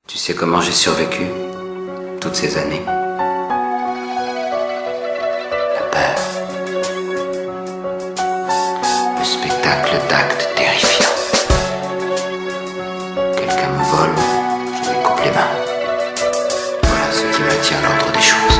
Tu sais comment j'ai survécu toutes ces années? La peur. Le spectacle d'actes terrifiants. Quelqu'un me vole, je lui coupe les mains. Voilà ce qui maintient l'ordre des choses.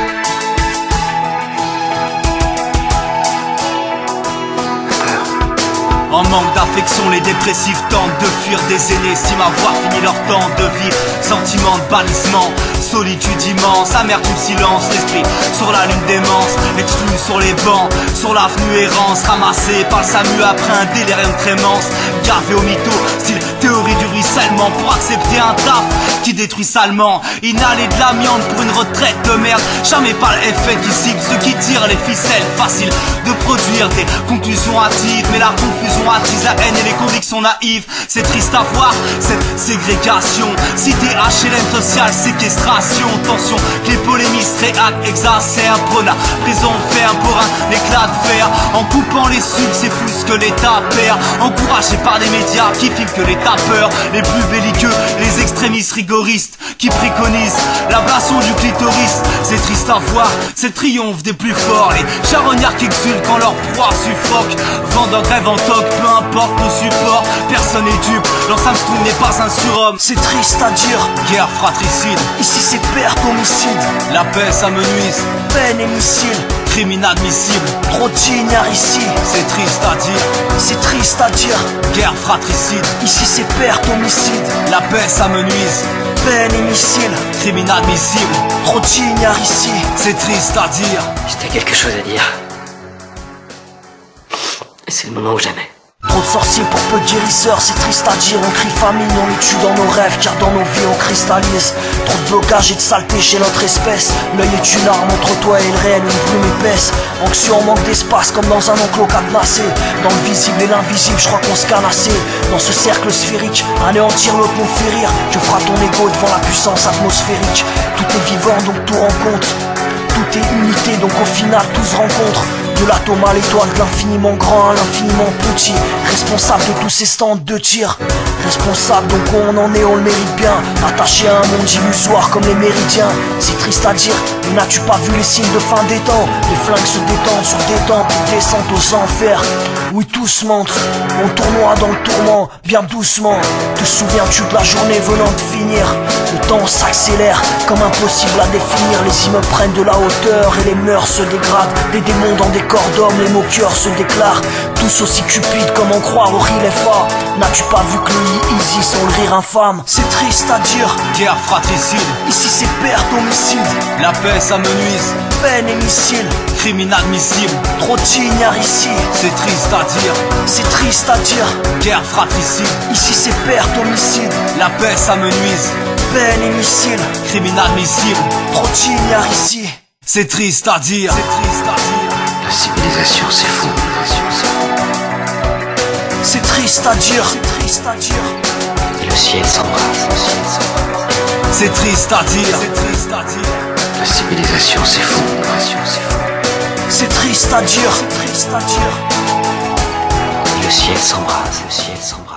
En manque d'affection, les dépressifs tentent de fuir des aînés, estiment avoir fini leur temps de vie. Sentiment de bannissement, solitude immense, amertume, silence, l'esprit sur la lune démence, exclu sur les bancs, sur l'avenue errance, ramassé par le SAMU après un délirium trémence, gavé au mytho, style théorie du ruissellement, pour accepter un taf qui détruit salement, inhaler de l'amiante pour une retraite de merde, jamais pas l'effet qui cible ceux qui tirent les ficelles, facile de produire des conclusions hâtives, mais la confusion attise la haine et les convictions naïves. C'est triste à voir cette ségrégation, cité HLM sociale, séquestration, tension, que les polémistes réactent, exacerbent, prône la prison ferme pour un éclat de fer, en coupant les subs, c'est fou ce que l'État perd, encouragé par des médias qui filment que l'État peur, les plus belliqueux, les extrémistes rigoristes qui préconisent l'ablation du clitoris. C'est triste à voir, c'est le triomphe des plus forts, les charognards qui exultent quand leur proie suffoque, vendant grève en toc, peu importe le support, personne n'est dupe, Lance Armstrong n'est pas un surhomme. C'est triste à dire, Guerre fratricide, ici c'est perte homicide, la paix ça me nuise, peine et missile, crime inadmissible, trop d'ignare ici. c'est triste à dire, C'est triste à dire, guerre fratricide, ici c'est perte homicide, la paix ça me nuise, peine et missile, crime inadmissible, trop d'ignare ici. c'est triste à dire. Si t'as quelque chose à dire, c'est le moment ou jamais. Trop de sorciers pour peu de guérisseurs, c'est triste à dire. On crie famine, on les tue dans nos rêves, car dans nos vies on cristallise. Trop de blocage et de saleté chez notre espèce. L'œil est une arme entre toi et le réel, une plume épaisse. Anxieux, on manque d'espace comme dans un enclos cadenassé. Dans le visible et l'invisible, je crois qu'on se canne assez. Dans ce cercle sphérique, anéantir l'autre nous fait rire. Tu feras ton ego devant la puissance atmosphérique. Tout est vivant donc tout rend compte. Tout est unité donc au final tout se rencontre. De l'atome à l'étoile, de l'infiniment grand à l'infiniment petit. Responsable de tous ces stands de tir. Responsable donc on en est, on le mérite bien. Attaché à un monde illusoire comme les méridiens. C'est triste à dire, mais n'as-tu pas vu les signes de fin des temps? Les flingues se détendent sur des temps qui descendent aux enfers. Oui tous mentent, on tournoie dans le tourment, bien doucement. Te souviens-tu de la journée venant de finir? Le temps s'accélère, comme impossible à définir. Les immeubles prennent de la hauteur et les mœurs se dégradent. Les démons dans des corps d'hommes, les moqueurs se déclarent. Tous aussi cupides comme en croire au Rilefa. N'as-tu pas vu que le lit easy sont le rire infâme? C'est triste à dire, Guerre fratricide, ici c'est perte homicide, la paix ça me nuise, peine et missile, crime inadmissible, trop d'ignare ici. c'est triste à dire, C'est triste à dire, guerre fratricide, ici c'est perte homicide, la paix ça me nuise, peine et missile, crime inadmissible, trop d'ignare ici. c'est triste à dire, c'est triste à dire, La civilisation s'effondre. C'est triste à dire, c'est triste à dire, Et le ciel s'embrase, le ciel s'embrase. c'est triste à dire, c'est triste à dire, La civilisation s'effondre. c'est triste à dire, c'est triste à dire. Et le ciel s'embrase, le ciel s'embrase.